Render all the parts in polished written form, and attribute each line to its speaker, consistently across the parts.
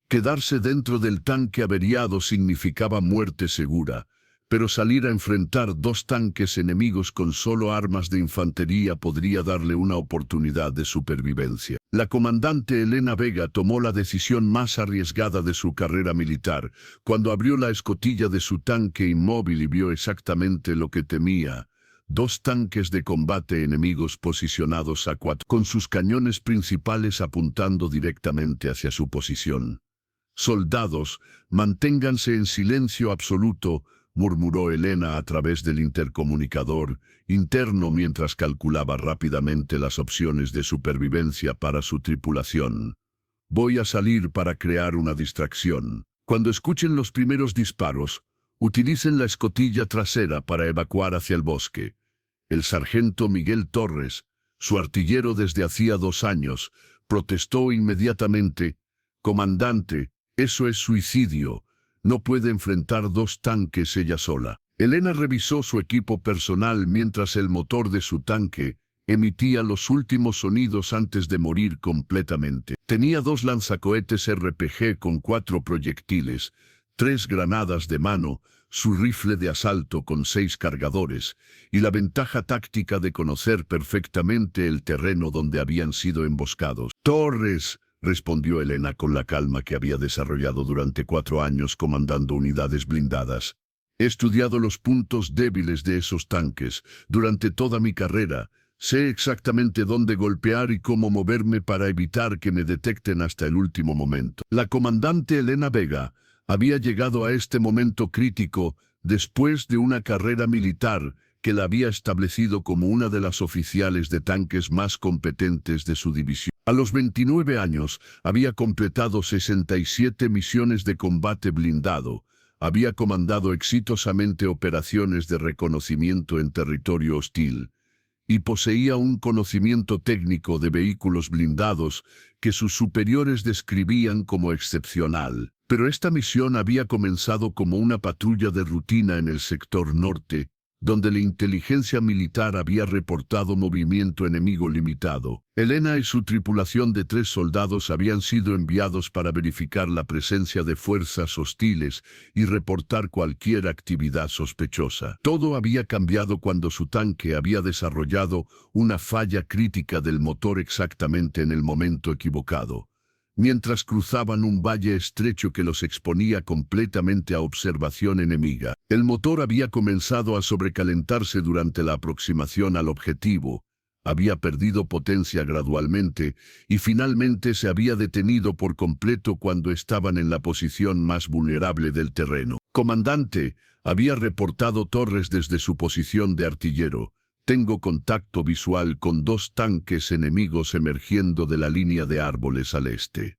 Speaker 1: Quedarse dentro del tanque averiado significaba muerte segura, pero salir a enfrentar dos tanques enemigos con solo armas de infantería podría darle una oportunidad de supervivencia. La comandante Elena Vega tomó la decisión más arriesgada de su carrera militar, cuando abrió la escotilla de su tanque inmóvil y vio exactamente lo que temía. Dos tanques de combate enemigos posicionados a 4, con sus cañones principales apuntando directamente hacia su posición. «Soldados, manténganse en silencio absoluto», murmuró Elena a través del intercomunicador interno mientras calculaba rápidamente las opciones de supervivencia para su tripulación. «Voy a salir para crear una distracción. Cuando escuchen los primeros disparos, utilicen la escotilla trasera para evacuar hacia el bosque». El sargento Miguel Torres, su artillero desde hacía 2 años, protestó inmediatamente: «Comandante, eso es suicidio. No puede enfrentar 2 tanques ella sola». Elena revisó su equipo personal mientras el motor de su tanque emitía los últimos sonidos antes de morir completamente. Tenía 2 lanzacohetes RPG con 4 proyectiles, 3 granadas de mano, su rifle de asalto con 6 cargadores, y la ventaja táctica de conocer perfectamente el terreno donde habían sido emboscados. «Torres», respondió Elena con la calma que había desarrollado durante 4 años comandando unidades blindadas. «He estudiado los puntos débiles de esos tanques durante toda mi carrera. Sé exactamente dónde golpear y cómo moverme para evitar que me detecten hasta el último momento». La comandante Elena Vega había llegado a este momento crítico después de una carrera militar que la había establecido como una de las oficiales de tanques más competentes de su división. A los 29 años había completado 67 misiones de combate blindado, había comandado exitosamente operaciones de reconocimiento en territorio hostil, y poseía un conocimiento técnico de vehículos blindados que sus superiores describían como excepcional. Pero esta misión había comenzado como una patrulla de rutina en el sector norte, donde la inteligencia militar había reportado movimiento enemigo limitado. Elena y su tripulación de 3 soldados habían sido enviados para verificar la presencia de fuerzas hostiles y reportar cualquier actividad sospechosa. Todo había cambiado cuando su tanque había desarrollado una falla crítica del motor exactamente en el momento equivocado. Mientras cruzaban un valle estrecho que los exponía completamente a observación enemiga. El motor había comenzado a sobrecalentarse durante la aproximación al objetivo, había perdido potencia gradualmente y finalmente se había detenido por completo cuando estaban en la posición más vulnerable del terreno. «Comandante», había reportado Torres desde su posición de artillero, «tengo contacto visual con 2 tanques enemigos emergiendo de la línea de árboles al este.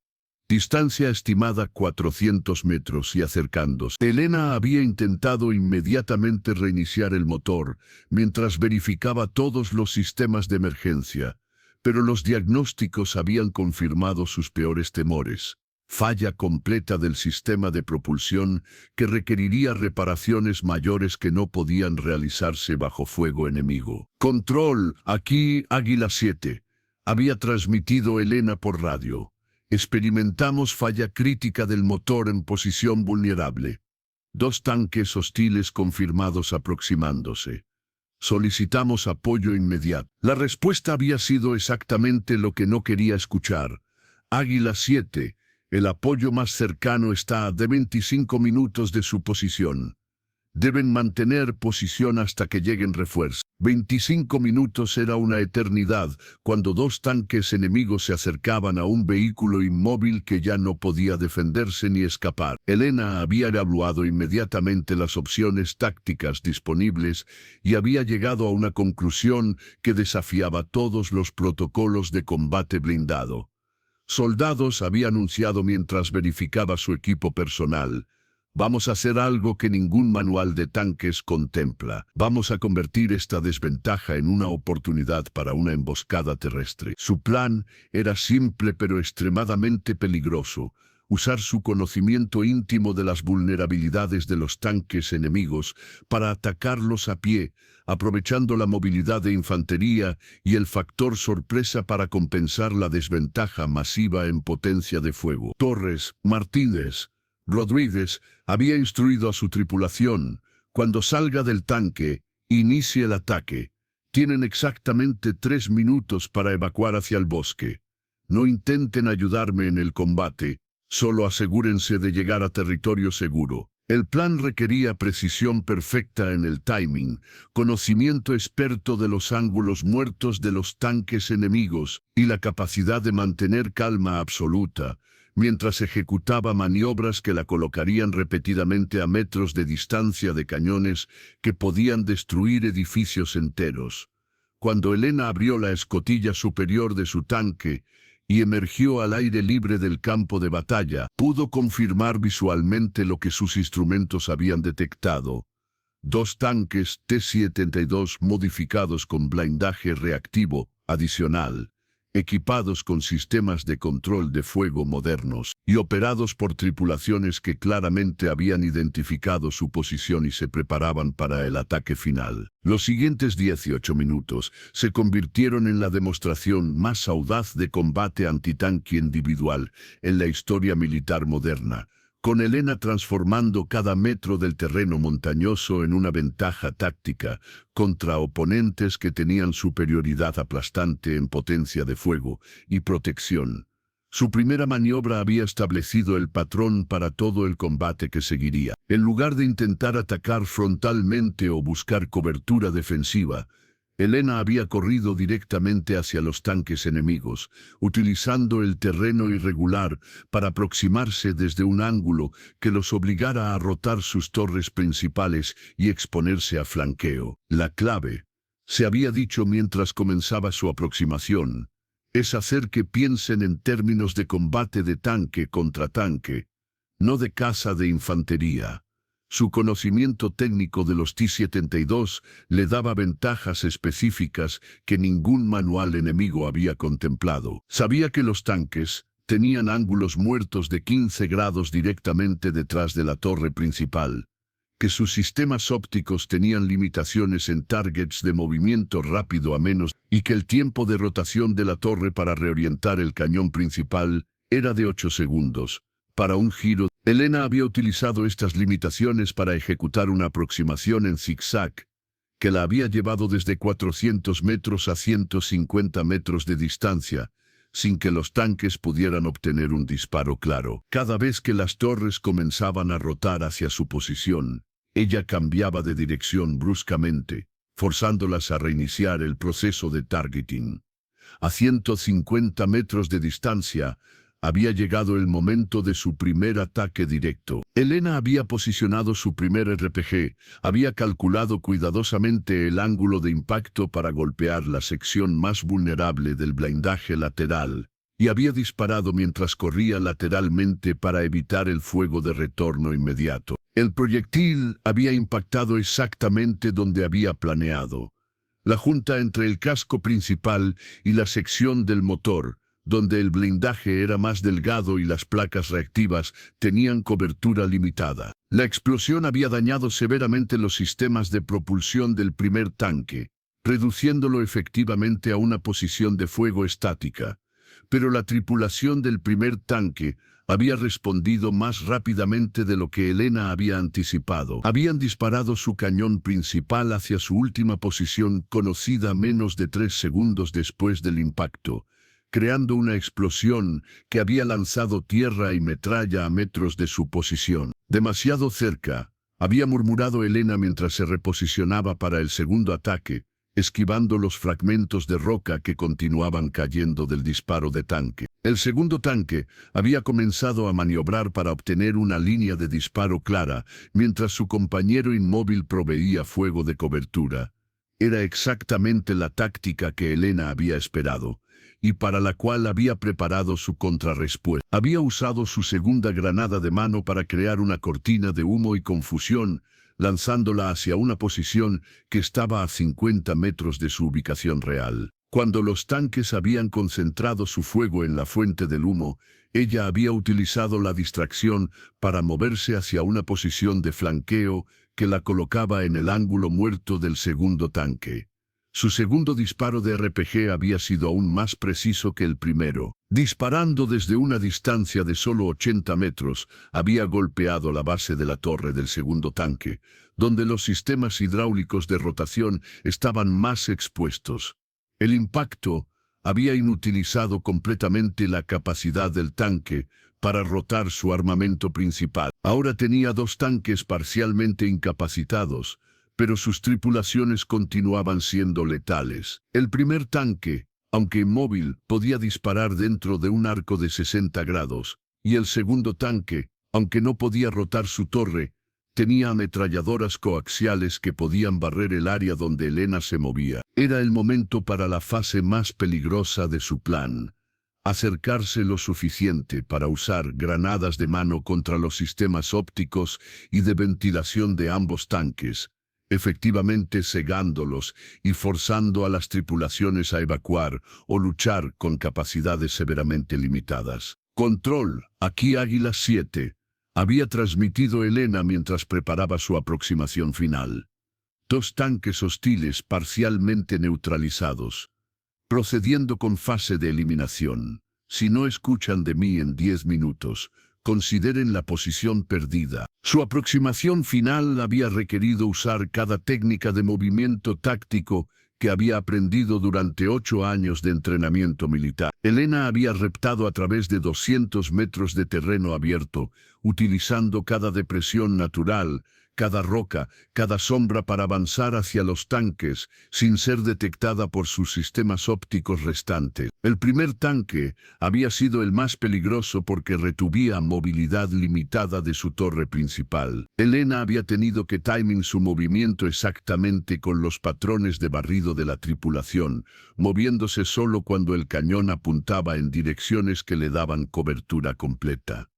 Speaker 1: Distancia estimada 400 metros y acercándose». Elena había intentado inmediatamente reiniciar el motor mientras verificaba todos los sistemas de emergencia, pero los diagnósticos habían confirmado sus peores temores. Falla completa del sistema de propulsión que requeriría reparaciones mayores que no podían realizarse bajo fuego enemigo. «Control, aquí Águila 7», había transmitido Elena por radio. «Experimentamos falla crítica del motor en posición vulnerable. 2 tanques hostiles confirmados aproximándose. Solicitamos apoyo inmediato». La respuesta había sido exactamente lo que no quería escuchar. «Águila 7», el apoyo más cercano está a 25 minutos de su posición. Deben mantener posición hasta que lleguen refuerzos. 25 minutos era una eternidad cuando 2 tanques enemigos se acercaban a un vehículo inmóvil que ya no podía defenderse ni escapar. Elena había evaluado inmediatamente las opciones tácticas disponibles y había llegado a una conclusión que desafiaba todos los protocolos de combate blindado. «Soldados», había anunciado mientras verificaba su equipo personal, «vamos a hacer algo que ningún manual de tanques contempla. Vamos a convertir esta desventaja en una oportunidad para una emboscada terrestre». Su plan era simple pero extremadamente peligroso. usar su conocimiento íntimo de las vulnerabilidades de los tanques enemigos para atacarlos a pie, aprovechando la movilidad de infantería y el factor sorpresa para compensar la desventaja masiva en potencia de fuego. Torres, Martínez, Rodríguez había instruido a su tripulación: cuando salga del tanque, inicie el ataque. Tienen exactamente 3 minutos para evacuar hacia el bosque. No intenten ayudarme en el combate, solo asegúrense de llegar a territorio seguro. El plan requería precisión perfecta en el timing, conocimiento experto de los ángulos muertos de los tanques enemigos y la capacidad de mantener calma absoluta, mientras ejecutaba maniobras que la colocarían repetidamente a metros de distancia de cañones que podían destruir edificios enteros. Cuando Elena abrió la escotilla superior de su tanque y emergió al aire libre del campo de batalla, pudo confirmar visualmente lo que sus instrumentos habían detectado: 2 tanques T-72 modificados con blindaje reactivo adicional, equipados con sistemas de control de fuego modernos y operados por tripulaciones que claramente habían identificado su posición y se preparaban para el ataque final. Los siguientes 18 minutos se convirtieron en la demostración más audaz de combate antitanque individual en la historia militar moderna, con Elena transformando cada metro del terreno montañoso en una ventaja táctica contra oponentes que tenían superioridad aplastante en potencia de fuego y protección. Su primera maniobra había establecido el patrón para todo el combate que seguiría. En lugar de intentar atacar frontalmente o buscar cobertura defensiva, Elena había corrido directamente hacia los tanques enemigos, utilizando el terreno irregular para aproximarse desde un ángulo que los obligara a rotar sus torres principales y exponerse a flanqueo. La clave, se había dicho mientras comenzaba su aproximación, es hacer que piensen en términos de combate de tanque contra tanque, no de caza de infantería. Su conocimiento técnico de los T-72 le daba ventajas específicas que ningún manual enemigo había contemplado. Sabía que los tanques tenían ángulos muertos de 15 grados directamente detrás de la torre principal, que sus sistemas ópticos tenían limitaciones en targets de movimiento rápido a menos y que el tiempo de rotación de la torre para reorientar el cañón principal era de 8 segundos. Para un giro, Elena había utilizado estas limitaciones para ejecutar una aproximación en zigzag, que la había llevado desde 400 metros a 150 metros de distancia, sin que los tanques pudieran obtener un disparo claro. Cada vez que las torres comenzaban a rotar hacia su posición, ella cambiaba de dirección bruscamente, forzándolas a reiniciar el proceso de targeting. A 150 metros de distancia, había llegado el momento de su primer ataque directo. Elena había posicionado su primer RPG, había calculado cuidadosamente el ángulo de impacto para golpear la sección más vulnerable del blindaje lateral, y había disparado mientras corría lateralmente para evitar el fuego de retorno inmediato. El proyectil había impactado exactamente donde había planeado, la junta entre el casco principal y la sección del motor, donde el blindaje era más delgado y las placas reactivas tenían cobertura limitada. La explosión había dañado severamente los sistemas de propulsión del primer tanque, reduciéndolo efectivamente a una posición de fuego estática. Pero la tripulación del primer tanque había respondido más rápidamente de lo que Elena había anticipado. Habían disparado su cañón principal hacia su última posición, conocida menos de 3 segundos después del impacto, creando una explosión que había lanzado tierra y metralla a metros de su posición. Demasiado cerca, había murmurado Elena mientras se reposicionaba para el segundo ataque, esquivando los fragmentos de roca que continuaban cayendo del disparo de tanque. El segundo tanque había comenzado a maniobrar para obtener una línea de disparo clara, mientras su compañero inmóvil proveía fuego de cobertura. Era exactamente la táctica que Elena había esperado, y para la cual había preparado su contrarrespuesta. Había usado su segunda granada de mano para crear una cortina de humo y confusión, lanzándola hacia una posición que estaba a 50 metros de su ubicación real. Cuando los tanques habían concentrado su fuego en la fuente del humo, Ella había utilizado la distracción para moverse hacia una posición de flanqueo que la colocaba en el ángulo muerto del segundo tanque. Su segundo disparo de RPG había sido aún más preciso que el primero. Disparando desde una distancia de solo 80 metros, había golpeado la base de la torre del segundo tanque, donde los sistemas hidráulicos de rotación estaban más expuestos. El impacto había inutilizado completamente la capacidad del tanque para rotar su armamento principal. Ahora tenía dos tanques parcialmente incapacitados, pero sus tripulaciones continuaban siendo letales. El primer tanque, aunque inmóvil, podía disparar dentro de un arco de 60 grados, y el segundo tanque, aunque no podía rotar su torre, tenía ametralladoras coaxiales que podían barrer el área donde Elena se movía. Era el momento para la fase más peligrosa de su plan: acercarse lo suficiente para usar granadas de mano contra los sistemas ópticos y de ventilación de ambos tanques, efectivamente cegándolos y forzando a las tripulaciones a evacuar o luchar con capacidades severamente limitadas. Control, aquí Águila 7, había transmitido Elena mientras preparaba su aproximación final. Dos tanques hostiles parcialmente neutralizados, procediendo con fase de eliminación. Si no escuchan de mí en 10 minutos, consideren la posición perdida. Su aproximación final había requerido usar cada técnica de movimiento táctico que había aprendido durante 8 años de entrenamiento militar. Elena había reptado a través de 200 metros de terreno abierto, utilizando cada depresión natural, cada roca, cada sombra para avanzar hacia los tanques, sin ser detectada por sus sistemas ópticos restantes. El primer tanque había sido el más peligroso porque retuvía movilidad limitada de su torre principal. Elena había tenido que timing su movimiento exactamente con los patrones de barrido de la tripulación, moviéndose solo cuando el cañón apuntaba en direcciones que le daban cobertura completa.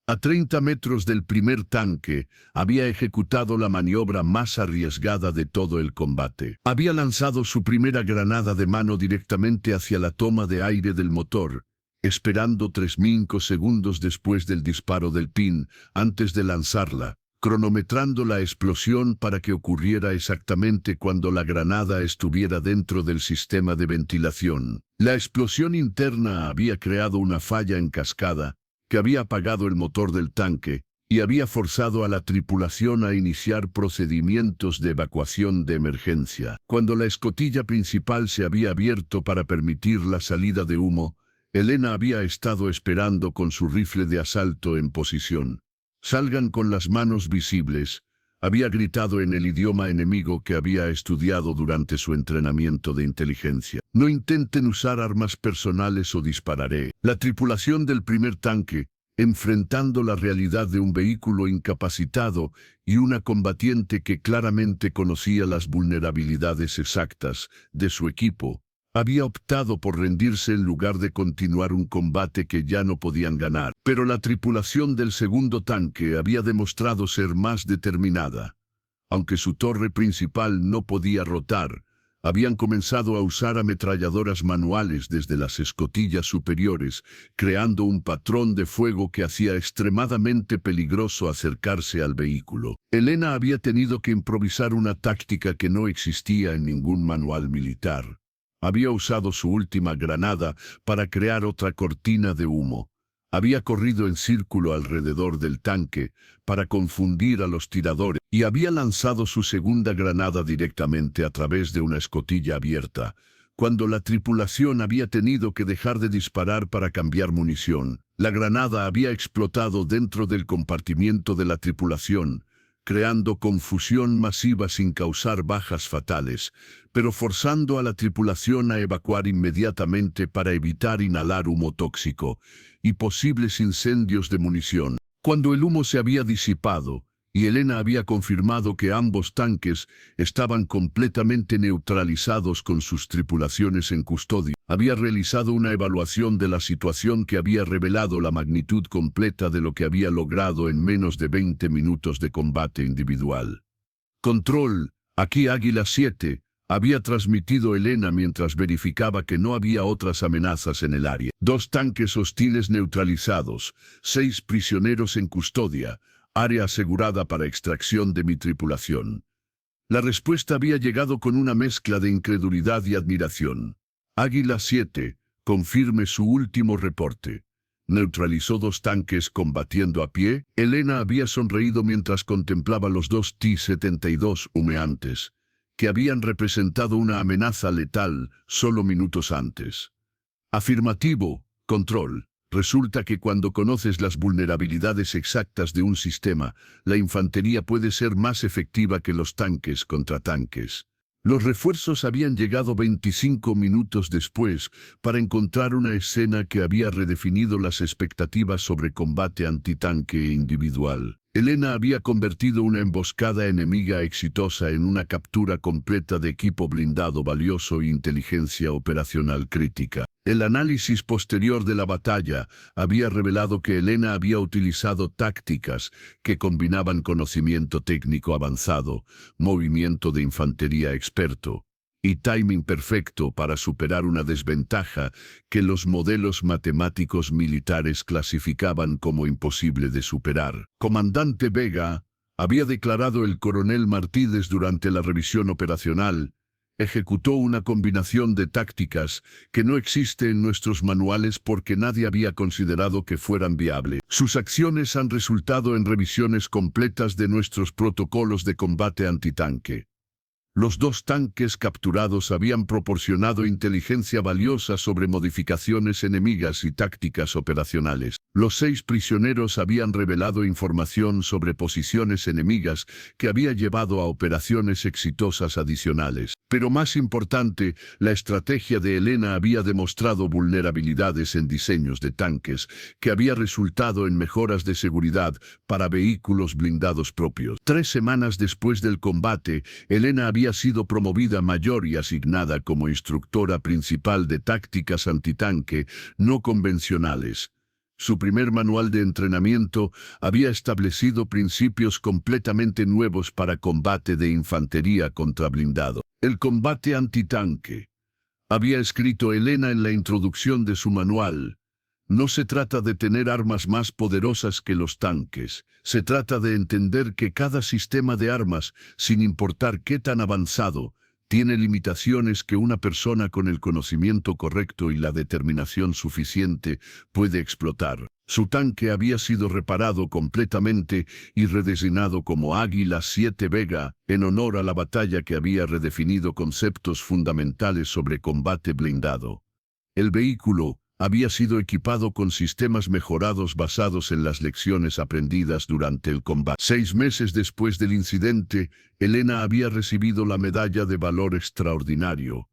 Speaker 1: A 30 metros del primer tanque, había ejecutado la maniobra más arriesgada de todo el combate. Había lanzado su primera granada de mano directamente hacia la toma de aire del motor, esperando 3 segundos después del disparo del pin, antes de lanzarla, cronometrando la explosión para que ocurriera exactamente cuando la granada estuviera dentro del sistema de ventilación. La explosión interna había creado una falla en cascada, que había apagado el motor del tanque y había forzado a la tripulación a iniciar procedimientos de evacuación de emergencia. Cuando la escotilla principal se había abierto para permitir la salida de humo, Elena había estado esperando con su rifle de asalto en posición. «Salgan con las manos visibles», había gritado en el idioma enemigo que había estudiado durante su entrenamiento de inteligencia. «No intenten usar armas personales o dispararé». La tripulación del primer tanque, enfrentando la realidad de un vehículo incapacitado y una combatiente que claramente conocía las vulnerabilidades exactas de su equipo, había optado por rendirse en lugar de continuar un combate que ya no podían ganar. Pero la tripulación del segundo tanque había demostrado ser más determinada. Aunque su torre principal no podía rotar, habían comenzado a usar ametralladoras manuales desde las escotillas superiores, creando un patrón de fuego que hacía extremadamente peligroso acercarse al vehículo. Elena había tenido que improvisar una táctica que no existía en ningún manual militar. Había usado su última granada para crear otra cortina de humo. Había corrido en círculo alrededor del tanque para confundir a los tiradores y había lanzado su segunda granada directamente a través de una escotilla abierta, cuando la tripulación había tenido que dejar de disparar para cambiar munición. La granada había explotado dentro del compartimiento de la tripulación, creando confusión masiva sin causar bajas fatales, pero forzando a la tripulación a evacuar inmediatamente para evitar inhalar humo tóxico y posibles incendios de munición. Cuando el humo se había disipado y Elena había confirmado que ambos tanques estaban completamente neutralizados con sus tripulaciones en custodia, había realizado una evaluación de la situación que había revelado la magnitud completa de lo que había logrado en menos de 20 minutos de combate individual. «Control, aquí Águila 7», había transmitido Elena mientras verificaba que no había otras amenazas en el área. 2 tanques hostiles neutralizados, 6 prisioneros en custodia, área asegurada para extracción de mi tripulación. La respuesta había llegado con una mezcla de incredulidad y admiración. Águila 7, confirme su último reporte. Neutralizó 2 tanques combatiendo a pie. Elena había sonreído mientras contemplaba los 2 T-72 humeantes, que habían representado una amenaza letal solo minutos antes. Afirmativo, control. Resulta que cuando conoces las vulnerabilidades exactas de un sistema, la infantería puede ser más efectiva que los tanques contra tanques. Los refuerzos habían llegado 25 minutos después para encontrar una escena que había redefinido las expectativas sobre combate antitanque individual. Elena había convertido una emboscada enemiga exitosa en una captura completa de equipo blindado valioso e inteligencia operacional crítica. El análisis posterior de la batalla había revelado que Elena había utilizado tácticas que combinaban conocimiento técnico avanzado, movimiento de infantería experto y timing perfecto para superar una desventaja que los modelos matemáticos militares clasificaban como imposible de superar. Comandante Vega, había declarado el coronel Martínez durante la revisión operacional, ejecutó una combinación de tácticas que no existe en nuestros manuales porque nadie había considerado que fueran viables. Sus acciones han resultado en revisiones completas de nuestros protocolos de combate antitanque. Los 2 tanques capturados habían proporcionado inteligencia valiosa sobre modificaciones enemigas y tácticas operacionales. Los 6 prisioneros habían revelado información sobre posiciones enemigas que había llevado a operaciones exitosas adicionales. Pero más importante, la estrategia de Elena había demostrado vulnerabilidades en diseños de tanques, que había resultado en mejoras de seguridad para vehículos blindados propios. 3 semanas después del combate, Elena había sido promovida mayor y asignada como instructora principal de tácticas antitanque no convencionales. Su primer manual de entrenamiento había establecido principios completamente nuevos para combate de infantería contra blindado. El combate antitanque, había escrito Elena en la introducción de su manual. No se trata de tener armas más poderosas que los tanques. Se trata de entender que cada sistema de armas, sin importar qué tan avanzado, tiene limitaciones que una persona con el conocimiento correcto y la determinación suficiente puede explotar. Su tanque había sido reparado completamente y redesignado como Águila 7 Vega, en honor a la batalla que había redefinido conceptos fundamentales sobre combate blindado. El vehículo había sido equipado con sistemas mejorados basados en las lecciones aprendidas durante el combate. 6 meses después del incidente, Elena había recibido la Medalla de Valor Extraordinario,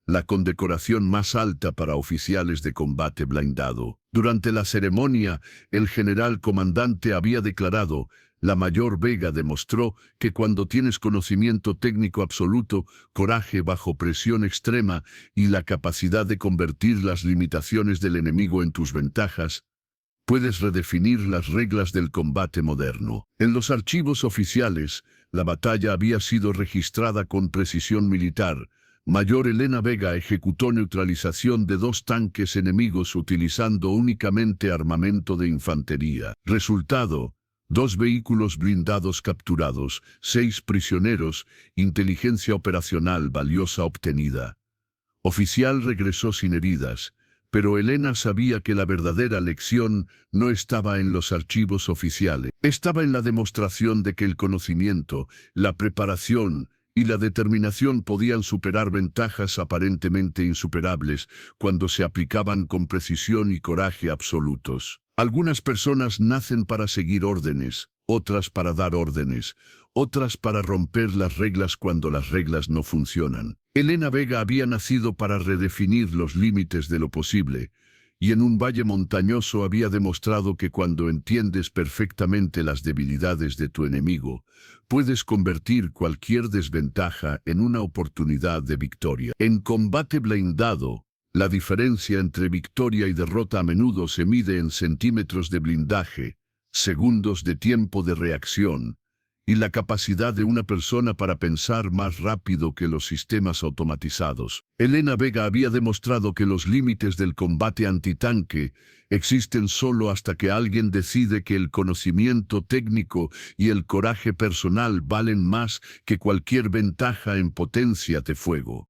Speaker 1: la condecoración más alta para oficiales de combate blindado. Durante la ceremonia, el general comandante había declarado: la Mayor Vega demostró que cuando tienes conocimiento técnico absoluto, coraje bajo presión extrema y la capacidad de convertir las limitaciones del enemigo en tus ventajas, puedes redefinir las reglas del combate moderno. En los archivos oficiales, la batalla había sido registrada con precisión militar. Mayor Elena Vega ejecutó neutralización de 2 tanques enemigos utilizando únicamente armamento de infantería. Resultado: 2 vehículos blindados capturados, 6 prisioneros, inteligencia operacional valiosa obtenida. Oficial regresó sin heridas, pero Elena sabía que la verdadera lección no estaba en los archivos oficiales. Estaba en la demostración de que el conocimiento, la preparación y la determinación podían superar ventajas aparentemente insuperables cuando se aplicaban con precisión y coraje absolutos. Algunas personas nacen para seguir órdenes, otras para dar órdenes, otras para romper las reglas cuando las reglas no funcionan. Elena Vega había nacido para redefinir los límites de lo posible, y en un valle montañoso había demostrado que cuando entiendes perfectamente las debilidades de tu enemigo, puedes convertir cualquier desventaja en una oportunidad de victoria. En combate blindado, la diferencia entre victoria y derrota a menudo se mide en centímetros de blindaje, segundos de tiempo de reacción y la capacidad de una persona para pensar más rápido que los sistemas automatizados. Elena Vega había demostrado que los límites del combate antitanque existen solo hasta que alguien decide que el conocimiento técnico y el coraje personal valen más que cualquier ventaja en potencia de fuego.